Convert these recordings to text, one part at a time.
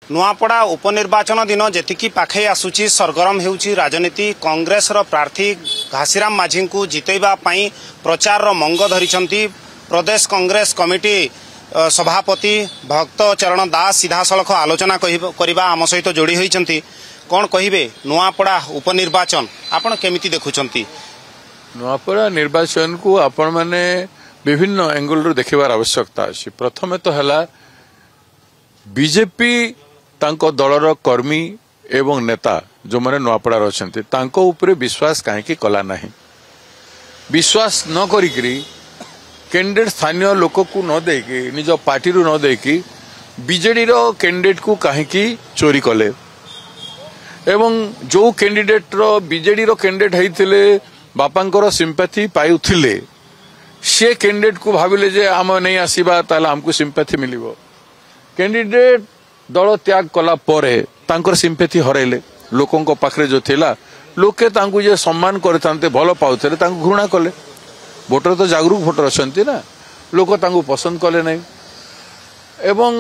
नुआपड़ा उपनिर्वाचन दिन जेतिकी पाखे आसुची सरगरम हेउची राजनीति। कांग्रेस रो प्रार्थी घासीराम माझी को जितैबा पई प्रचार रो मंग धरिछंती प्रदेश कांग्रेस कमिटी सभापति भक्त चरण दास सीधा सड़क आलोचना करबा आम सहित जोड़ी होइछंती। कोन कहिबे नुआपड़ा उपनिर्वाचन आपण केमिति देखुछंती? नुआपड़ा निर्वाचन को आपण माने विभिन्न एंगल रो देखिबार आवश्यकता अछि। प्रथमे तो हला बीजेपी तांको दलर कर्मी एवं नेता जो माने नुआपड़ा रछंती तांको ऊपर विश्वास काहे की कला नाही। विश्वास न करिकरी कैंडिडेट स्थानीय लोक को न देकी निज पार्टी रु न देकी बीजेडी रो कैंडिडेट को काहे की चोरी कले एवं जो कैंडिडेट रो बीजेडी रो कैंडिडेट हेतिले बापांकर सिंपैथी पाउथिले से कैंडिडेट को भाविले जे आम नहीं आसीबा ताला हमको सिंपैथी मिलिबो। कैंडिडेट दल त्याग कला परे तांकर सिंपैथी हरैले लोकंको पाखरे जो थिला लोके तांको जे सम्मान करथांते भलो पाउथले तांको घृणा कले। भोटर तो जागरूक भोटर अछंती ना, लोक तांको पसंद कले नहीं एवं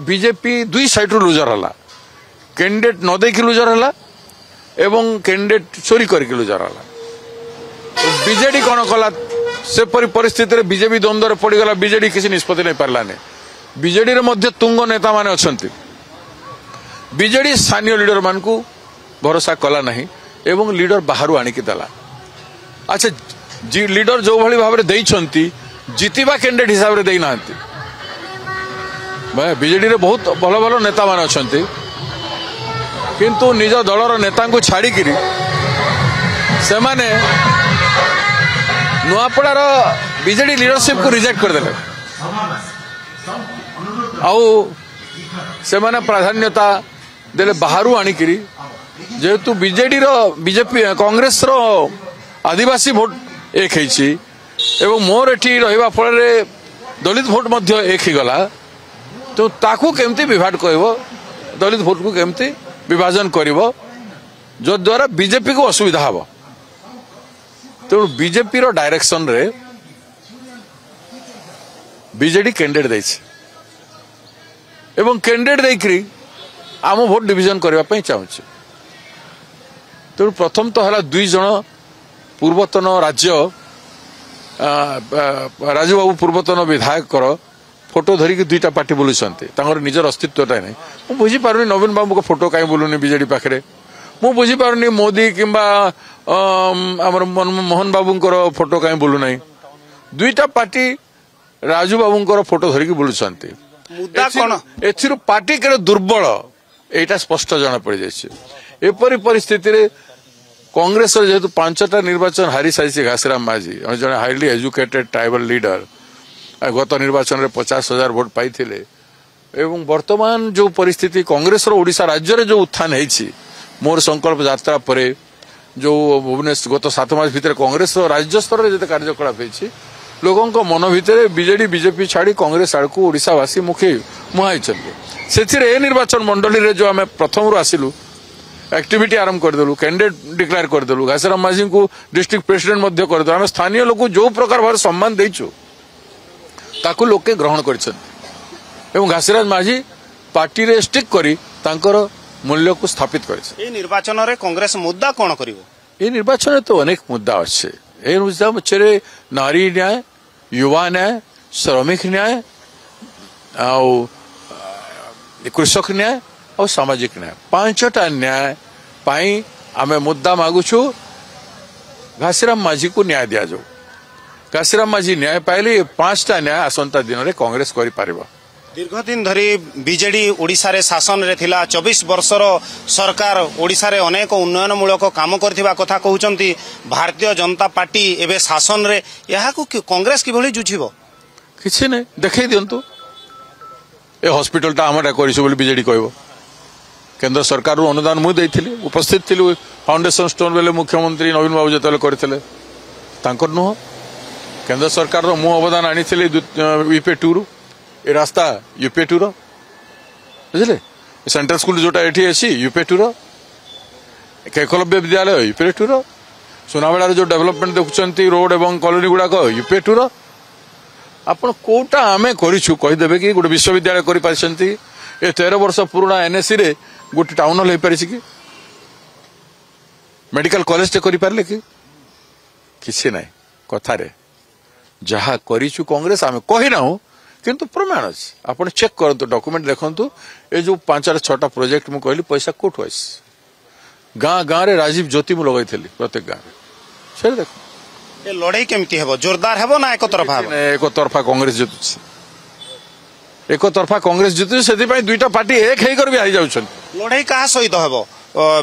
बीजेपी दुई साइड रो लूजर हला। कैंडिडेट न देखि लूजर हला एवं कैंडिडेट चोरी करके लूजर हला। बीजेडी कोन कला से परिस्थिति रे बीजेपी द्वंद्व पड़ गला। बीजेडी किसी निष्पत्ति नहीं पारला ने। बीजेडी रे मध्य तुंग नेता माने अछंती। बीजेडी स्थानीय लीडर मान को भरोसा कला नहीं एवं लीडर बाहर आनी की दला। अच्छा जी लीडर जो भली भाव रे देइछंती जितिबा कैंडिडेट हिसाब रे देई नांती। बीजेडी रे बहुत भलो भलो नेता माने अछंती किंतु निज दलर नेता को छाड़ी किरी से माने नुआपड़ार बीजेडी लीडरशिप को रिजेक्ट कर देले आउ से माने प्राधान्यता देले बाहरु आनी किरी जेतु बीजेडी रो बीजेपी कांग्रेस रो आदिवासी वोट एक हेछि एवं मोर एठी रहिबा फल रे दलित वोट मध्य एक ही गला। तो ताकू केमती विभाग कहबो दलित वोट को केमती विभाजन करिवो जो द्वारा बीजेपी को असुविधा हबो। तो बीजेपी रो डायरेक्शन रे बीजेडी कैंडिडेट दैछि एवं कैंडिडेट देकरी आम भोट डिविजन करबा पई चाहूछि। तो प्रथम तो हला दुई जण पूर्वतन राज्य राजू बाबू पूर्वतन विधायक कर फोटो धरिकी दुईटा पार्टी बुलुछंती तांगर निजर अस्तित्वटा नहीं। मु बुझी पारुनी नवीन बाबू को फोटो काई बुलुनी बीजेडी पाखरे। मु बुझी पारुनी मोदी किंबा हमर मोहन बाबूंकर फोटो काई बुलु नहीं। दुईटा पार्टी राजू बाबूंकर फोटो धरिकी बुलुछंती। मुद्दा कोन एथिरु पार्टी के दुर्बल एटा स्पष्ट जाना पड़ जायछि। एपरि परिस्थिति रे कांग्रेस जेहेतु पांचटा निर्वाचन हारी सारी घासीराम माझी जड़े हाईली एजुकेटेड ट्राइबल लीडर गत निर्वाचन में 50,000 भोट पाई एवं वर्तमान जो परिस्थिति कांग्रेस ओडिशा राज्य रे जो उत्थान है मोर संकल्प यात्रा पर जो भुवनेश्वर गत 7 मास भितर कांग्रेस राज्य स्तर में जो कार्यकलाप है लोकों मन भितर बीजेडी बीजेपी छाड़ी कांग्रेस आड़ को ओडिशावासी मुखी मुहाई से निर्वाचन मंडली रे जो आम प्रथम आसिलु एक्टिविटी आरंभ करदेलु कैंडिडेट डिक्लेयर करदेलु घासीराम माझी को डिस्ट्रिक्ट प्रेसिडेंट मध्य करदेलु। आम स्थानीय लोक जो प्रकार भाव सम्मान देइछु ताकू लोके ग्रहण करिसेंती एवं घासीराम माझी पार्टी रे स्टिक करी तांकर मूल्य को स्थापित करिसे। ए निर्वाचन रे कांग्रेस मुद्दा कोन करिवो? ए निर्वाचन रे तो अनेक मुद्दा अछि। ए मुद्दा मचरे नारी न्याय, युवा न्याय, श्रमिक न्याय और कृषक न्याय और सामाजिक न्याय 5टा न्याय पाई आमे मुद्दा मागुछु घासीराम माझी को न्याय दिया जाऊ। घासीराम माझी न्याय पाइले 5टा न्याय आसंता दिन रे कांग्रेस करि पारिबो। दीर्घ दिन धरी बीजेडी ओडिशा रे शासन रे थिला 24 वर्षर सरकार ओडिशा रे अनेक उन्नयनमूलक काम करथिबा कथा कहउचंती। भारतीय जनता पार्टी एबे शासन रे यहा को कांग्रेस किभली जुझिबो? किछि नै देखै दियंतु। ए हॉस्पिटल ता हमरा करिसु बोली बीजेडी कहबो। केंद्र सरकार अनुदान मुझे उपस्थित थी फाउंडेशन स्टोन बेले मुख्यमंत्री नवीन बाबू जो करते नुह केंद्र सरकार मु अवदान आनी यूपीए 2 रु ए रास्ता यूपीए 2 बुझे सेंट्रल स्कूल जोटा ये अच्छी यूपीए 2 एकलव्य विद्यालय यूपीए 2 सुनाबेड़ा जो डेवलपमेंट देखुं रोड एवं कॉलोनी गुड़ाक यूपीए 2 आपण कोटा आमे करिछु कहिदेबे कि गोटे विश्वविद्यालय करि पारछंती ए 13 वर्ष पुराना एनएससी रे गोटे टाउन हॉल हो पारि कि मेडिकल कॉलेज टे करि पारले कि किसी नहीं कथारे जहा करिछु कांग्रेस आमे कहि ना हो किंतु प्रमाण अछि आपण चेक करंतु डॉक्यूमेंट देखंतु ए जो 5-6टा प्रोजेक्ट मु कहली पैसा कोठ होइस गाँ गाँ रे राजीव ज्योति मु लगाइथली प्रत्येक गाँ रे से देखो ए लड़ाई केमती हेबो जोरदार हेबो ना एक तरफा हेबो एक तरफा कांग्रेस जितुछ एक तरफा कांग्रेस जितुछ सेति पई दुईटा पार्टी एक हेई कर भी आइ जाउछन लड़ाई कहा सहित हेबो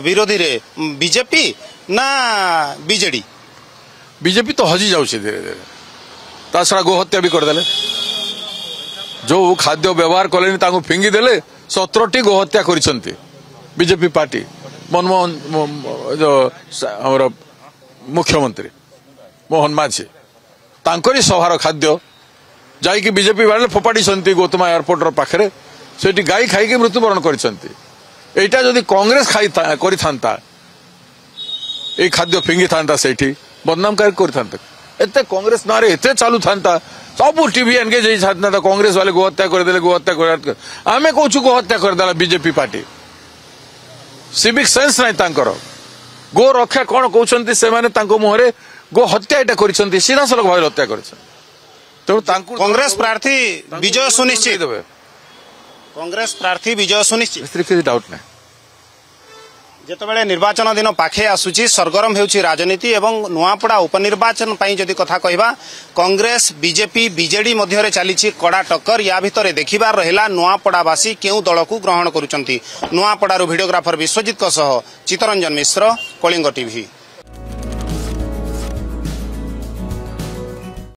विरोधी रे बीजेपी ना बीजेडी बीजेपी तो हजी जाउछे धीरे धीरे ता छड़ा गोहत्या भी करदेले जो खाद्य व्यवहार कलेनी तांको फिंगी देले 17टी गोहत्या करिसंती बीजेपी पार्टी मनमोहन जो हमर मुख्यमंत्री मोहन माझी तांकरी सभार खाद्य जाइकी बीजेपी वाले फोपाड़ी सन्ती गौतमा एयरपोर्ट रो पाखरे सेठी गाई खाई के मृत्युवरण करिसंती एटा जदि कांग्रेस खाई करि थांता ए खाद्य फिंगी थांता सेठी बदनामकारी करि थांता एते कांग्रेस नारे एते चालू थांता सब टीवी एंगेज होई थांता कांग्रेस वाले गोहत्या कर देले गोहत्या कर आमे कहूछु गोहत्या कर देला बीजेपी पार्टी सिविक सेंस नाही तांकर गो रक्षा कोन कहउछंती से माने तांको मुहरे गो हत्या एटा करिसंती सीधा सलक भाई हत्या करिसन तो तांको कांग्रेस प्रार्थी विजय सुनिश्चित कांग्रेस प्रार्थी विजय सुनिश्चित मिस्त्री के डाउट नाही जेतेबेले निर्वाचन दिन पाखे आसुची सरगरम हेउची राजनीति एवं नुआपड़ा उपनिर्वाचन पई जदि कथा कहबा कांग्रेस बीजेपी बीजेडी मध्य रे चलीची कड़ा टक्कर या भितरे देखिबार रहला नुआपड़ावासी केउ दल को ग्रहण करूचंती नुआपड़ारो वीडियोग्राफर विश्वजीत को सह चितरंजन मिश्र कलिंग टीवी।